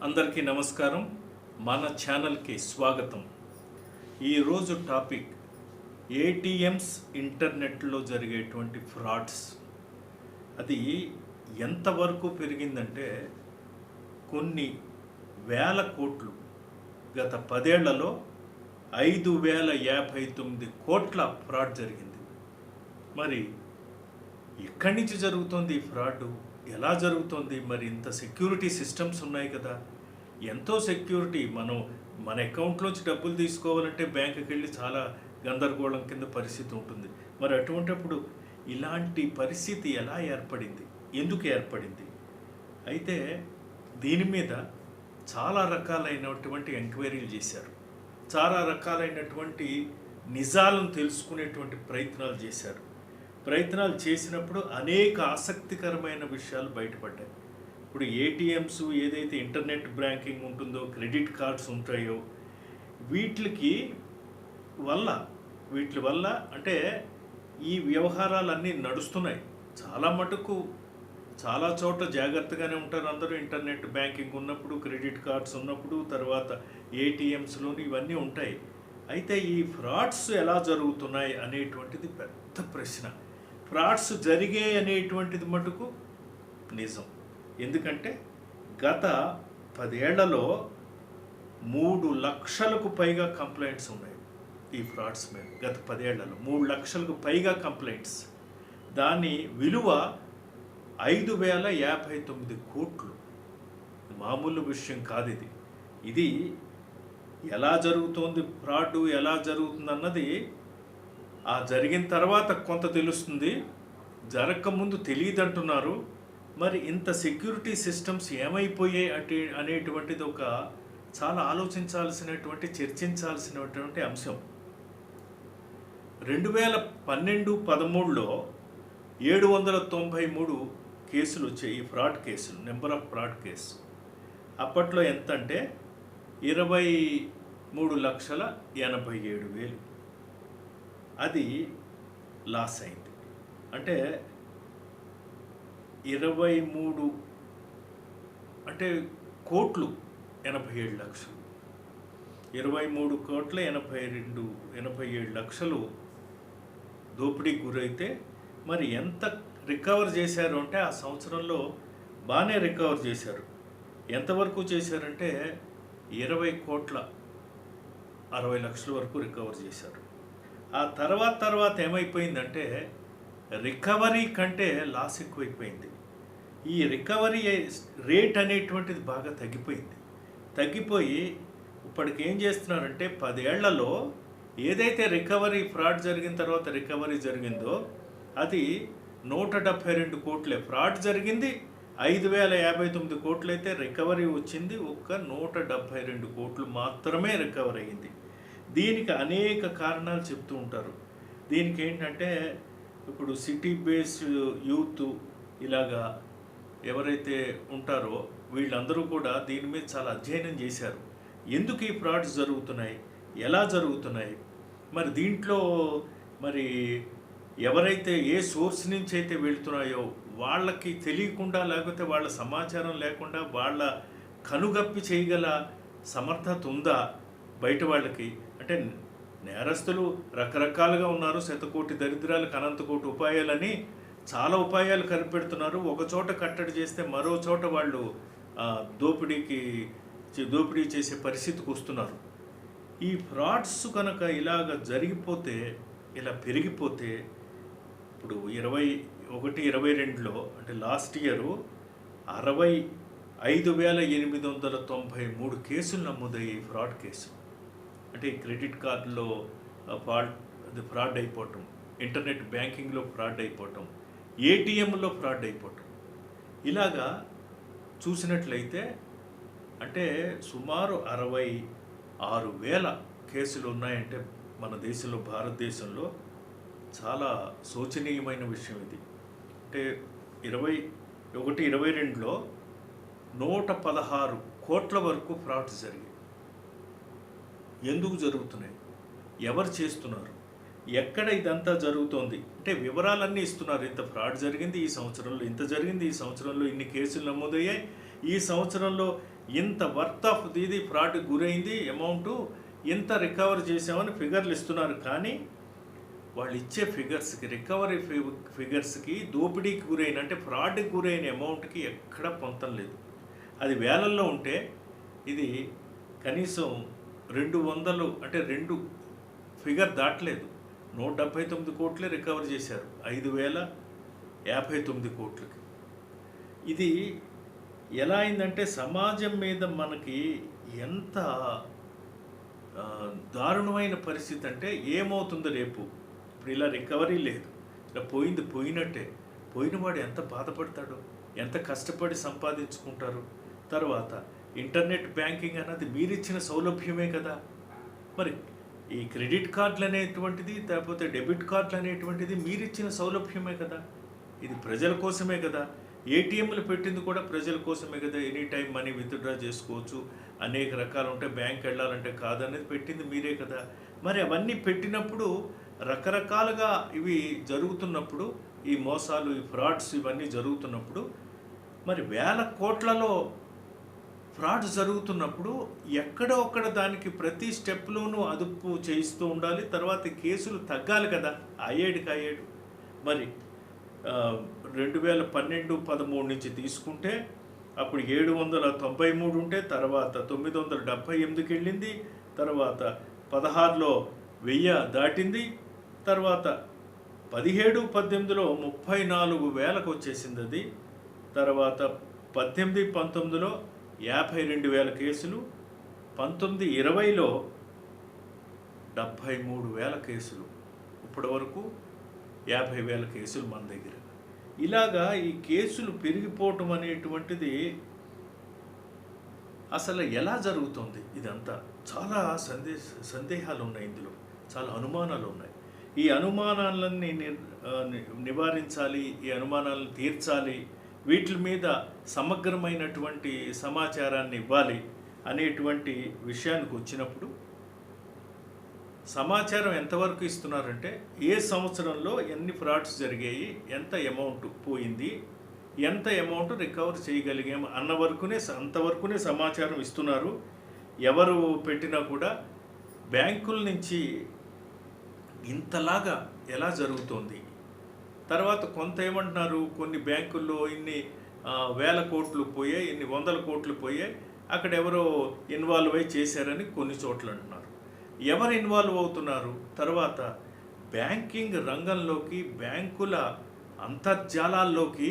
అందరికీ నమస్కారం. మన ఛానల్కి స్వాగతం. ఈరోజు టాపిక్ ఏటీఎంస్ ఇంటర్నెట్లో జరిగేటువంటి ఫ్రాడ్స్. అది ఎంతవరకు పెరిగిందంటే కొన్ని వేల కోట్లు, గత 10 ఏళ్లలో 5059 కోట్ల ఫ్రాడ్ జరిగింది. మరి ఎక్కడి నుంచి జరుగుతుంది ఈ ఫ్రాడ్? ఎలా జరుగుతుంది? మరి ఇంత సెక్యూరిటీ సిస్టమ్స్ ఉన్నాయి కదా, ఎంతో సెక్యూరిటీ. మన అకౌంట్లోంచి డబ్బులు తీసుకోవాలంటే బ్యాంకుకి వెళ్ళి చాలా గందరగోళం కింద పరిస్థితి ఉంటుంది. మరి అటువంటిప్పుడు ఇలాంటి పరిస్థితి ఎలా ఏర్పడింది, ఎందుకు ఏర్పడింది? అయితే దీని మీద చాలా రకాలైనటువంటి ఎంక్వైరీలు చేశారు, చాలా రకాలైనటువంటి నిజాలను తెలుసుకునేటువంటి ప్రయత్నాలు చేసినప్పుడు అనేక ఆసక్తికరమైన విషయాలు బయటపడ్డాయి. ఇప్పుడు ఏటీఎంస్, ఏదైతే ఇంటర్నెట్ బ్యాంకింగ్ ఉంటుందో, క్రెడిట్ కార్డ్స్ ఉంటాయో, వీటి వల్ల అంటే ఈ వ్యవహారాలన్నీ నడుస్తున్నాయి. చాలా మటుకు చాలా చోట్ల జాగ్రత్తగానే ఉంటారు అందరూ. ఇంటర్నెట్ బ్యాంకింగ్ ఉన్నప్పుడు, క్రెడిట్ కార్డ్స్ ఉన్నప్పుడు, తర్వాత ఏటీఎంస్లోని ఇవన్నీ ఉంటాయి. అయితే ఈ ఫ్రాడ్స్ ఎలా జరుగుతున్నాయి అనేటువంటిది పెద్ద ప్రశ్న. ఫ్రాడ్స్ జరిగాయి అనేటువంటిది మటుకు నిజం. ఎందుకంటే గత 10 ఏళ్లలో 3 లక్షలకు పైగా కంప్లైంట్స్ ఉన్నాయి ఈ ఫ్రాడ్స్ మీద. గత 10 ఏళ్లలో 3 లక్షలకు పైగా కంప్లైంట్స్. దాని విలువ 5059 కోట్లు. మామూలు విషయం కాదు ఇది. ఎలా జరుగుతోంది ఫ్రాడ్, ఎలా జరుగుతుంది అన్నది ఆ జరిగిన తర్వాత కొంత తెలుస్తుంది, జరగకముందు తెలియదంటున్నారు. మరి ఇంత సెక్యూరిటీ సిస్టమ్స్ ఏమైపోయాయి అనేటువంటిది ఒక చాలా ఆలోచించాల్సినటువంటి, చర్చించాల్సినటువంటి అంశం. 2012-13లో 793 కేసులు వచ్చాయి, ఈ ఫ్రాడ్ కేసులు, నెంబర్ ఆఫ్ ఫ్రాడ్ కేసు. అప్పట్లో ఎంత అంటే 23,87,000. అది లాస్ అయింది. అంటే 23 అంటే కోట్లు 87 లక్షలు. 23 కోట్ల 87 లక్షలు దోపిడీకి గురైతే మరి ఎంత రికవర్ చేశారు అంటే ఆ సంవత్సరంలో బాగానే రికవర్ చేశారు. ఎంతవరకు చేశారంటే 20,60,00,000 వరకు రికవర్ చేశారు. ఆ తర్వాత ఏమైపోయిందంటే రికవరీ కంటే లాస్ ఎక్కువైపోయింది. ఈ రికవరీ రేట్ అనేటువంటిది బాగా తగ్గిపోయి ఇప్పటికి ఏం చేస్తున్నారంటే 10 ఏళ్లలో ఏదైతే రికవరీ ఫ్రాడ్ జరిగిన తర్వాత రికవరీ జరిగిందో అది 172 కోట్లే. ఫ్రాడ్ జరిగింది 5,059 కోట్లు అయితే రికవరీ వచ్చింది ఒక్క 172 కోట్లు మాత్రమే రికవర్ అయ్యింది. దీనికి అనేక కారణాలు చెప్తూ ఉంటారు. దీనికి ఏంటంటే ఇప్పుడు సిటీ బేస్డ్ యూత్ ఇలాగా ఎవరైతే ఉంటారో వీళ్ళందరూ కూడా దీని మీద చాలా అధ్యయనం చేశారు. ఎందుకు ఈ ఫ్రాడ్స్ జరుగుతున్నాయి, ఎలా జరుగుతున్నాయి, మరి దీంట్లో మరి ఎవరైతే ఏ సోర్స్ నుంచి అయితే వెళ్తున్నాయో వాళ్ళకి తెలియకుండా, లేకపోతే వాళ్ళ సమాచారం లేకుండా వాళ్ళ కనుగప్పి చేయగల సమర్థత ఉందా బయట వాళ్ళకి? అంటే నేరస్తులు రకరకాలుగా ఉన్నారు. శతకోటి దరిద్రాలకు అనంతకోటి ఉపాయాలని చాలా ఉపాయాలు కనిపెడుతున్నారు. ఒక చోట కట్టడి చేస్తే మరో చోట వాళ్ళు దోపిడీ చేసే పరిస్థితికి వస్తున్నారు. ఈ ఫ్రాడ్స్ కనుక ఇలాగ జరిగిపోతే, ఇలా పెరిగిపోతే, ఇప్పుడు 2021-22లో అంటే లాస్ట్ ఇయర్ 65,893 కేసులు నమోదయ్యాయి. ఫ్రాడ్ కేసు అంటే క్రెడిట్ కార్డులో ఫ్రాడ్ అయిపోవటం, ఇంటర్నెట్ బ్యాంకింగ్లో ఫ్రాడ్ అయిపోవటం, ఏటీఎంలో ఫ్రాడ్ అయిపోవటం. ఇలాగా చూసినట్లయితే అంటే సుమారు 66,000 కేసులు ఉన్నాయంటే మన దేశంలో, భారతదేశంలో చాలా శోచనీయమైన విషయం ఇది. అంటే 2021-22లో 116 కోట్ల వరకు ఫ్రాడ్స్ జరిగాయి. ఎందుకు జరుగుతున్నాయి, ఎవరు చేస్తున్నారు, ఎక్కడ ఇదంతా జరుగుతోంది అంటే వివరాలన్నీ ఇస్తున్నారు. ఇంత ఫ్రాడ్ జరిగింది ఈ సంవత్సరంలో, ఇంత జరిగింది ఈ సంవత్సరంలో, ఇన్ని కేసులు నమోదయ్యాయి, ఈ సంవత్సరంలో ఇంత వర్త్ ఆఫ్ ఇది ఫ్రాడ్కి గురైంది అమౌంటు, ఇంత రికవర్ చేసామని ఫిగర్లు ఇస్తున్నారు. కానీ వాళ్ళు ఇచ్చే ఫిగర్స్కి, రికవరీ ఫిగర్స్కి, దోపిడీకి గురైన అంటే ఫ్రాడ్కి గురైన అమౌంట్కి ఎక్కడ పొంతం లేదు. అది వేలల్లో ఉంటే ఇది కనీసం 200 అంటే 2 ఫిగర్ దాటలేదు. 179 కోట్లే రికవర్ చేశారు 5,059 కోట్లకి. ఇది ఎలా అయిందంటే సమాజం మీద మనకి ఎంత దారుణమైన పరిస్థితి అంటే ఏమవుతుందో రేపు. ఇప్పుడు ఇలా రికవరీ లేదు, ఇలా పోయింది పోయినట్టే. పోయినవాడు ఎంత బాధపడతాడో, ఎంత కష్టపడి సంపాదించుకుంటారు. తర్వాత ఇంటర్నెట్ బ్యాంకింగ్ అన్నది మీరిచ్చిన సౌలభ్యమే కదా. మరి ఈ క్రెడిట్ కార్డులు అనేటువంటిది, లేకపోతే డెబిట్ కార్డులు అనేటువంటిది మీరిచ్చిన సౌలభ్యమే కదా. ఇది ప్రజల కోసమే కదా. ఏటీఎంలు పెట్టింది కూడా ప్రజల కోసమే కదా. ఎనీ టైం మనీ విత్డ్రా చేసుకోవచ్చు, అనేక రకాలు ఉంటాయి, బ్యాంక్ వెళ్ళాలంటే కాదనేది పెట్టింది మీరే కదా. మరి అవన్నీ పెట్టినప్పుడు రకరకాలుగా ఇవి జరుగుతున్నప్పుడు, ఈ మోసాలు, ఈ ఫ్రాడ్స్ ఇవన్నీ జరుగుతున్నప్పుడు, మరి వేల కోట్లలో ఫ్రాడ్ జరుగుతున్నప్పుడు ఎక్కడో ఒక్కడ దానికి ప్రతి స్టెప్లోనూ అదుపు చేయిస్తూ ఉండాలి. తర్వాత కేసులు తగ్గాలి కదా, అయ్యేడు. మరి 2012-13 నుంచి తీసుకుంటే అప్పుడు 793 ఉంటే, తర్వాత 978కి వెళ్ళింది, తర్వాత 16లో 1000 దాటింది, తర్వాత 17-18లో 34,000కు వచ్చేసింది అది. తర్వాత 18-19లో 52,000 కేసులు, 19-20లో 73,000 కేసులు, ఇప్పటి వరకు 50,000 కేసులు మన దగ్గర. ఇలాగా ఈ కేసులు పెరిగిపోవటం అనేటువంటిది అసలు ఎలా జరుగుతుంది ఇదంతా? చాలా సందేహాలు ఉన్నాయి ఇందులో, చాలా అనుమానాలు ఉన్నాయి. ఈ అనుమానాలన్నీ నివారించాలి, ఈ అనుమానాలను తీర్చాలి, వీటి మీద సమగ్రమైనటువంటి సమాచారాన్ని ఇవ్వాలి అనేటువంటి విషయానికి వచ్చినప్పుడు, సమాచారం ఎంతవరకు ఇస్తున్నారంటే ఏ సంవత్సరంలో ఎన్ని ఫ్రాడ్స్ జరిగాయి, ఎంత అమౌంట్ పోయింది, ఎంత అమౌంట్ రికవర్ చేయగలిగాము అంతవరకునే సమాచారం ఇస్తున్నారు. ఎవరు పెట్టినా కూడా బ్యాంకుల నుంచి ఇంతలాగా ఎలా జరుగుతోంది. తర్వాత కొంత ఏమంటున్నారు, కొన్ని బ్యాంకుల్లో ఇన్ని వేల కోట్లు పోయాయి, ఇన్ని వందల కోట్లు పోయాయి, అక్కడ ఎవరో ఇన్వాల్వ్ అయి చేశారని కొన్ని చోట్ల అంటున్నారు. ఎవరు ఇన్వాల్వ్ అవుతున్నారు? తర్వాత బ్యాంకింగ్ రంగంలోకి, బ్యాంకుల అంతర్జాలాల్లోకి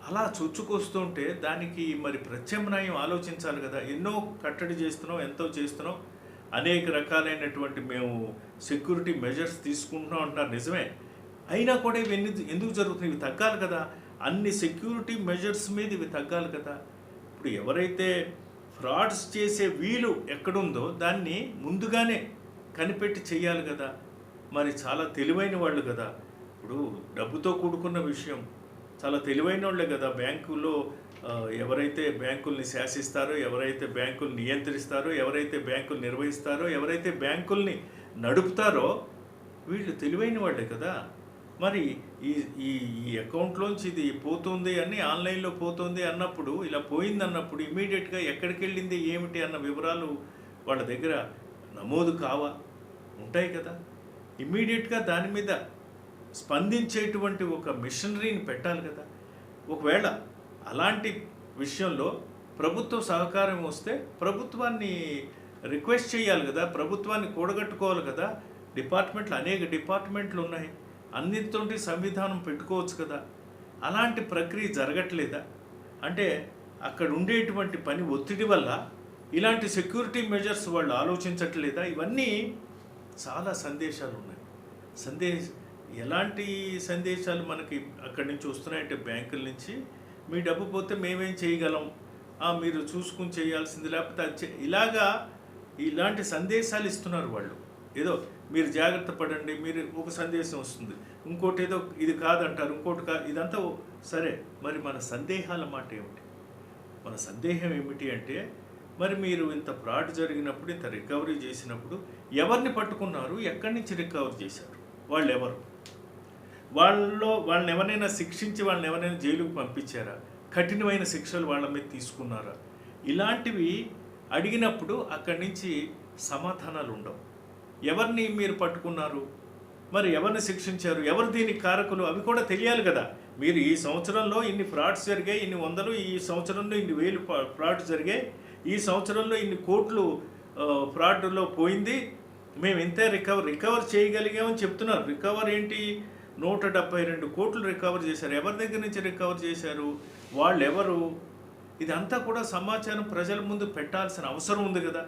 అలా చొచ్చుకొస్తుంటే దానికి మరి ప్రత్యామ్నాయం ఆలోచించాలి కదా. ఎన్నో కట్టడి చేస్తున్నాం, ఎంతో చేస్తున్నాం, అనేక రకాలైనటువంటి మేము సెక్యూరిటీ మెజర్స్ తీసుకుంటున్నాం అంటున్నారు, నిజమే. అయినా కూడా ఇవి ఎందుకు జరుగుతున్నాయి? ఇవి తగ్గాలి కదా. అన్ని సెక్యూరిటీ మెజర్స్ మీద ఇవి తగ్గాలి కదా. ఇప్పుడు ఎవరైతే ఫ్రాడ్స్ చేసే వీలు ఎక్కడుందో దాన్ని ముందుగానే కనిపెట్టి చేయాలి కదా. మరి చాలా తెలివైన వాళ్ళు కదా. ఇప్పుడు డబ్బుతో కూడుకున్న విషయం, చాలా తెలివైన వాళ్ళే కదా. బ్యాంకుల్లో ఎవరైతే బ్యాంకుల్ని శాసిస్తారో, ఎవరైతే బ్యాంకులు నియంత్రిస్తారో, ఎవరైతే బ్యాంకులు నిర్వహిస్తారో, ఎవరైతే బ్యాంకుల్ని నడుపుతారో వీళ్ళు తెలివైన వాళ్ళే కదా. మరి ఈ ఈ అకౌంట్లోంచి ఇది పోతుంది అని, ఆన్లైన్లో పోతుంది అన్నప్పుడు, ఇలా పోయింది అన్నప్పుడు ఇమీడియట్గా ఎక్కడికి వెళ్ళింది ఏమిటి అన్న వివరాలు వాళ్ళ దగ్గర నమోదు కావా? ఉంటాయి కదా. ఇమీడియట్గా దాని మీద స్పందించేటువంటి ఒక మిషనరీని పెట్టాలి కదా. ఒకవేళ అలాంటి విషయంలో ప్రభుత్వ సహకారం వస్తే ప్రభుత్వాన్ని రిక్వెస్ట్ చేయాలి కదా, ప్రభుత్వాన్ని కూడగట్టుకోవాలి కదా. అనేక డిపార్ట్మెంట్లు ఉన్నాయి, అన్నిటితోటి సంవిధానం పెట్టుకోవచ్చు కదా. అలాంటి ప్రక్రియ జరగట్లేదా? అంటే అక్కడ ఉండేటువంటి పని ఒత్తిడి వల్ల ఇలాంటి సెక్యూరిటీ మెజర్స్ వాళ్ళు ఆలోచించట్లేదా? ఇవన్నీ చాలా సందేశాలు ఉన్నాయి. ఎలాంటి సందేశాలు మనకి అక్కడి నుంచి వస్తున్నాయంటే బ్యాంకుల నుంచి, మీ డబ్బు పోతే మేమేం చేయగలం, మీరు చూసుకుని చేయాల్సింది, లేకపోతే ఇలాంటి సందేశాలు ఇస్తున్నారు వాళ్ళు. ఏదో మీరు జాగ్రత్త పడండి, మీరు ఒక సందేశం వస్తుంది, ఇంకోటి ఏదో ఇది కాదంటారు, ఇంకోటి కాదు, ఇదంతా సరే. మరి మన సందేహాల మాట ఏమిటి? మన సందేహం ఏమిటి అంటే, మరి మీరు ఇంత ఫ్రాడ్ జరిగినప్పుడు, ఇంత రికవరీ చేసినప్పుడు ఎవరిని పట్టుకున్నారు, ఎక్కడి నుంచి రికవర్ చేశారు, వాళ్ళు ఎవరు, వాళ్ళని ఎవరైనా శిక్షించి వాళ్ళని ఎవరైనా జైలుకు పంపించారా, కఠినమైన శిక్షలు వాళ్ళ మీద తీసుకున్నారా, ఇలాంటివి అడిగినప్పుడు అక్కడి నుంచి సమాధానాలు ఉండవు. ఎవరిని మీరు పట్టుకున్నారు, మరి ఎవరిని శిక్షించారు, ఎవరు దీనికి కారకులు, అవి కూడా తెలియాలి కదా. మీరు ఈ సంవత్సరంలో ఇన్ని ఫ్రాడ్స్ జరిగాయి, ఇన్ని వందలు, ఈ సంవత్సరంలో ఇన్ని వేలు ఫ్రాడ్స్ జరిగాయి, ఈ సంవత్సరంలో ఇన్ని కోట్లు ఫ్రాడ్లో పోయింది, మేము ఇంతే రికవర్ చేయగలిగామని చెప్తున్నారు. రికవర్ ఏంటి? 172 కోట్లు రికవర్ చేశారు. ఎవరి దగ్గర నుంచి రికవర్ చేశారు, వాళ్ళు ఎవరు, ఇదంతా కూడా సమాచారం ప్రజల ముందు పెట్టాల్సిన అవసరం ఉంది కదా.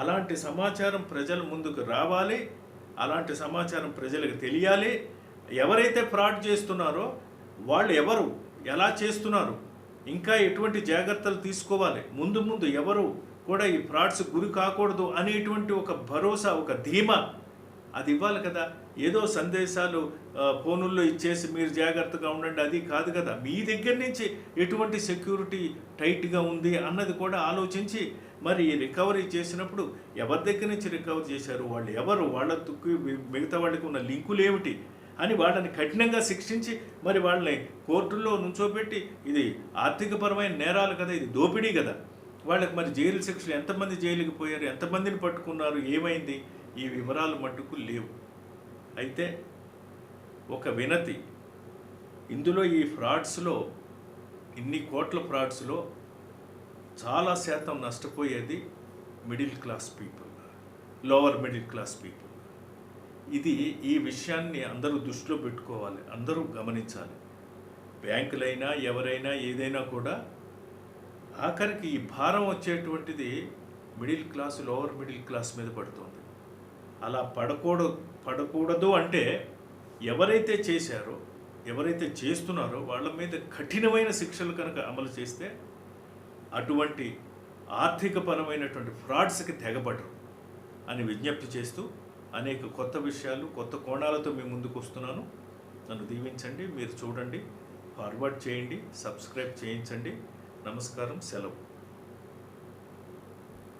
అలాంటి సమాచారం ప్రజల ముందుకు రావాలి, అలాంటి సమాచారం ప్రజలకు తెలియాలి. ఎవరైతే ఫ్రాడ్ చేస్తున్నారో వాళ్ళు ఎవరు, ఎలా చేస్తున్నారు, ఇంకా ఎటువంటి జాగ్రత్తలు తీసుకోవాలి, ముందు ఎవరు కూడా ఈ ఫ్రాడ్స్ గురి కాకూడదు అనేటువంటి ఒక భరోసా, ఒక ధీమా అది ఇవ్వాలి కదా. ఏదో సందేశాలు ఫోనుల్లో ఇచ్చేసి మీరు జాగ్రత్తగా ఉండండి అది కాదు కదా. మీ దగ్గర నుంచి ఎటువంటి సెక్యూరిటీ టైట్గా ఉంది అన్నది కూడా ఆలోచించి మరి రికవరీ చేసినప్పుడు ఎవరి దగ్గర నుంచి రికవర్ చేశారు, వాళ్ళు ఎవరు, వాళ్ళకి మిగతా వాళ్ళకి ఉన్న లింకులు ఏమిటి అని వాళ్ళని కఠినంగా శిక్షించి మరి వాళ్ళని కోర్టుల్లో నుంచోబెట్టి, ఇది ఆర్థికపరమైన నేరాలు కదా, ఇది దోపిడీ కదా, వాళ్ళకి మరి జైలు శిక్షలు, ఎంతమంది జైలుకి పోయారు, ఎంతమందిని పట్టుకున్నారు, ఏమైంది, ఈ వివరాలు మట్టుకు లేవు. అయితే ఒక వినతి, ఇందులో ఈ ఫ్రాడ్స్లో, ఇన్ని కోట్ల ఫ్రాడ్స్లో చాలా శాతం నష్టపోయేది middle class people, lower middle class people. ఈ విషయాన్ని అందరూ దృష్టిలో పెట్టుకోవాలి, అందరూ గమనించాలి. బ్యాంకులైనా ఎవరైనా ఏదైనా కూడా ఆఖరికి ఈ భారం వచ్చేటువంటిది middle class, lower middle class మీద పడుతుంది. అలా పడకూడదు అంటే ఎవరైతే చేశారో, ఎవరైతే చేస్తున్నారో వాళ్ళ మీద కఠినమైన శిక్షలు కనుక అమలు చేస్తే అటువంటి ఆర్థికపరమైనటువంటి ఫ్రాడ్స్కి తెగబడరు అని విజ్ఞప్తి చేస్తూ అనేక కొత్త విషయాలు, కొత్త కోణాలతో మీ ముందుకు వస్తున్నాను. నన్ను దీవించండి, మీరు చూడండి, ఫార్వర్డ్ చేయండి, సబ్స్క్రైబ్ చేయించండి. నమస్కారం, సెలవు.